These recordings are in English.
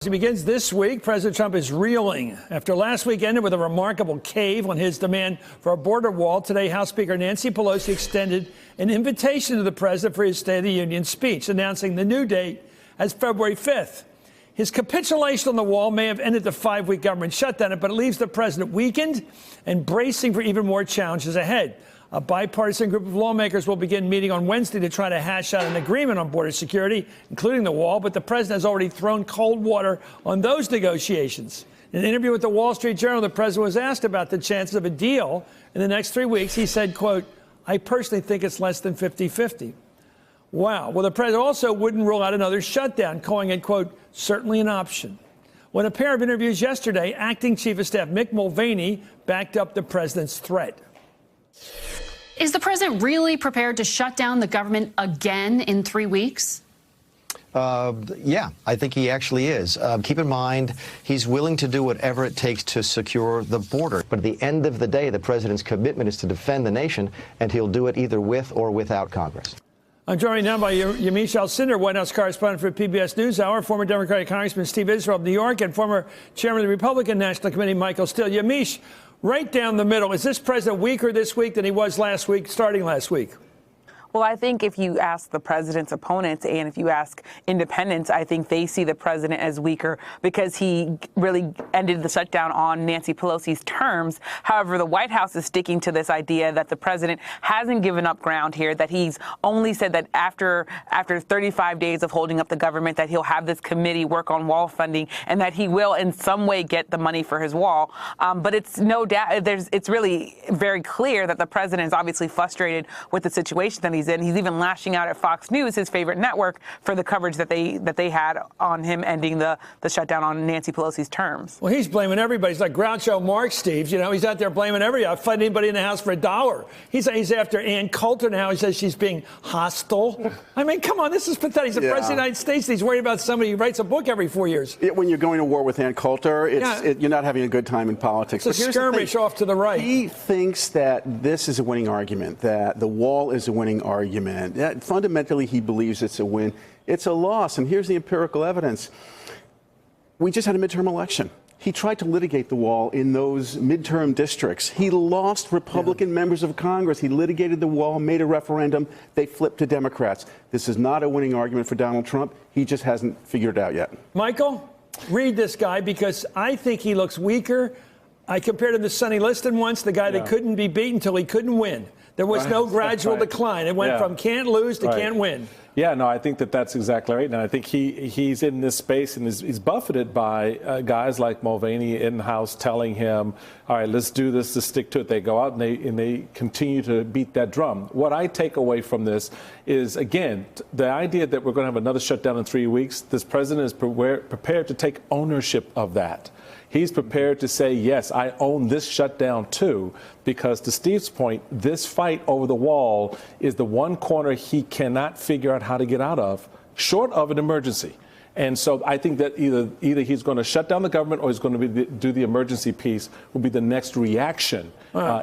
As he begins this week, President Trump is reeling. After last week ended with a remarkable cave on his demand for a border wall, today House Speaker Nancy Pelosi extended an invitation to the president for his State of the Union speech, announcing the new date as February 5th. His capitulation on the wall may have ended the 5-week government shutdown, but it leaves the president weakened and bracing for even more challenges ahead. A bipartisan group of lawmakers will begin meeting on Wednesday to try to hash out an agreement on border security, including the wall, but the president has already thrown cold water on those negotiations. In an interview with the Wall Street Journal, the president was asked about the chances of a deal in the next 3 weeks. He said, quote, "I personally think it's less than 50-50. Wow. Well, the president also wouldn't rule out another shutdown, calling it, quote, certainly an option. When a pair of interviews yesterday, acting Chief of Staff Mick Mulvaney backed up the president's threat. Is the president really prepared to shut down the government again in 3 weeks? Yeah, I think he actually is. Keep in mind, he's willing to do whatever it takes to secure the border. But at the end of the day, the president's commitment is to defend the nation, and he'll do it either with or without Congress. I'm joined now by Yamiche Alcindor, White House correspondent for PBS NewsHour, former Democratic Congressman Steve Israel of New York, and former chairman of the Republican National Committee, Michael Steele. Yamiche, right down the middle, is this president weaker this week than he was last week, starting last week? Well, I think if you ask the president's opponents and if you ask independents, I think they see the president as weaker because he really ended the shutdown on Nancy Pelosi's terms. However, the White House is sticking to this idea that the president hasn't given up ground here, that he's only said that after 35 days of holding up the government, that he'll have this committee work on wall funding and that he will in some way get the money for his wall. But it's no doubt, it's really very clear that the president is obviously frustrated with the situation that he's in. He's even lashing out at Fox News, his favorite network, for the coverage that they had on him ending the shutdown on Nancy Pelosi's terms. Well, he's blaming everybody. He's like Groucho Marx, Steve. You know, he's out there blaming everybody. I'll find anybody in the house for $1. He's after Ann Coulter now. He says she's being hostile. I mean, come on, this is pathetic. He's the president of the United States. He's worried about somebody who writes a book every 4 years. When you're going to war with Ann Coulter, you're not having a good time in politics. It's a skirmish off to the right. He thinks that this is a winning argument, that the wall is a winning argument. That fundamentally, he believes it's a win. It's a loss. And here's the empirical evidence. We just had a midterm election. He tried to litigate the wall in those midterm districts. He lost Republican members of Congress. He litigated the wall, made a referendum. They flipped to Democrats. This is not a winning argument for Donald Trump. He just hasn't figured it out yet. Michael, read this guy because I think he looks weaker. I compared him to Sonny Liston once, the guy that couldn't be beaten until he couldn't win. There was no gradual decline. It went from can't lose to can't win. Yeah, no, I think that's exactly right. And I think he's in this space and he's buffeted by guys like Mulvaney in-house telling him, all right, let's do this, let's stick to it. They go out and they continue to beat that drum. What I take away from this is, again, the idea that we're going to have another shutdown in 3 weeks. This president is prepared to take ownership of that. He's prepared to say, yes, I own this shutdown, too, because to Steve's point, this fight over the wall is the one corner he cannot figure out how to get out of, short of an emergency. And so I think that either he's going to shut down the government or he's going to do the emergency piece will be the next reaction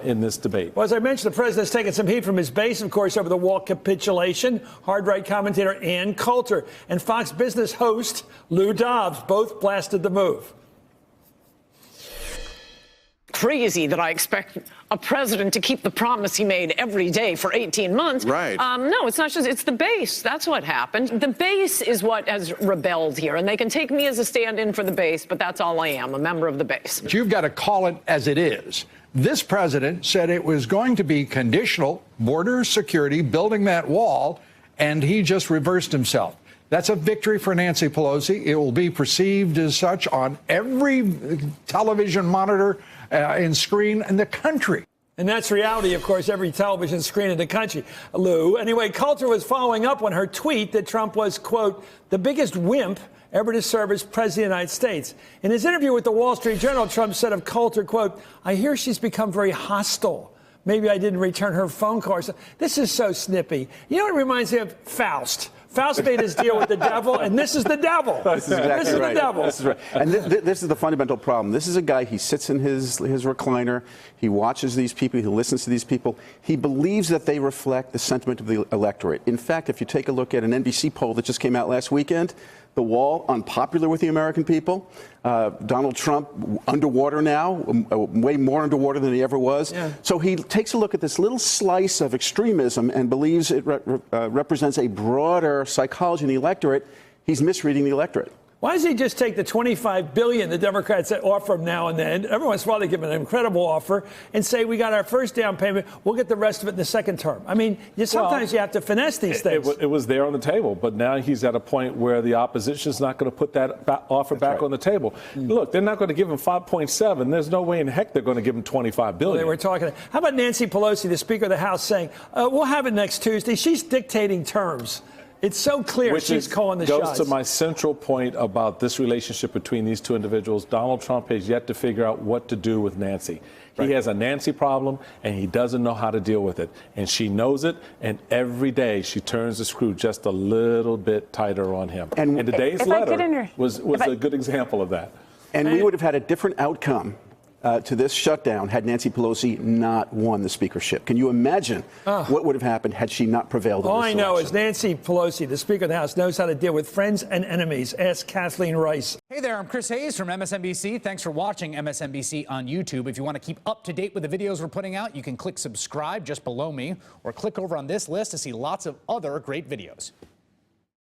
in this debate. Well, as I mentioned, the president's taken some heat from his base, of course, over the wall capitulation. Hard-right commentator Ann Coulter and Fox Business host Lou Dobbs both blasted the move. Crazy that I expect a president to keep the promise he made every day for 18 months. Right. No, it's not just, it's the base. That's what happened. The base is what has rebelled here, and they can take me as a stand-in for the base, but that's all I am, a member of the base. But you've got to call it as it is. This president said it was going to be conditional border security, building that wall, and he just reversed himself. That's a victory for Nancy Pelosi. It will be perceived as such on every television monitor and screen in the country. And that's reality, of course, every television screen in the country, Lou. Anyway, Coulter was following up on her tweet that Trump was, quote, the biggest wimp ever to serve as president of the United States. In his interview with the Wall Street Journal, Trump said of Coulter, quote, I hear she's become very hostile. Maybe I didn't return her phone calls. This is so snippy. You know what it reminds me of? Faust. Faust made his deal with the devil, and this is the devil. This is exactly this is right. the devil. This is right. And this is the fundamental problem. This is a guy, he sits in his recliner, he watches these people, he listens to these people. He believes that they reflect the sentiment of the electorate. In fact, if you take a look at an NBC poll that just came out last weekend, The wall, unpopular with the American people. Donald Trump, underwater now, way more underwater than he ever was. Yeah. So he takes a look at this little slice of extremism and believes it represents a broader psychology in the electorate. He's misreading the electorate. Why does he just take the $25 billion the Democrats offer him now and then? Every once in a while they give him an incredible offer and say, we got our first down payment, we'll get the rest of it in the second term. I mean, sometimes you have to finesse these things. It was there on the table, but now he's at a point where the opposition is not going to put that offer back on the table. Look, they're not going to give him 5.7. There's no way in heck they're going to give him 25 billion. They were talking. How about Nancy Pelosi, the Speaker of the House, saying, we'll have it next Tuesday? She's dictating terms. It's so clear she's calling the shots. Goes to my central point about this relationship between these two individuals. Donald Trump has yet to figure out what to do with Nancy. He has a Nancy problem, and he doesn't know how to deal with it. And she knows it, and every day she turns the screw just a little bit tighter on him. And today's letter was a good example of that. And we would have had a different outcome to this shutdown had Nancy Pelosi not won the speakership. Can you imagine what would have happened had she not prevailed in this election? All I know is Nancy Pelosi, the Speaker of the House, knows how to deal with friends and enemies. Ask Kathleen Rice. Hey there, I'm Chris Hayes from MSNBC. Thanks for watching MSNBC on YouTube. If you want to keep up to date with the videos we're putting out, you can click subscribe just below me or click over on this list to see lots of other great videos.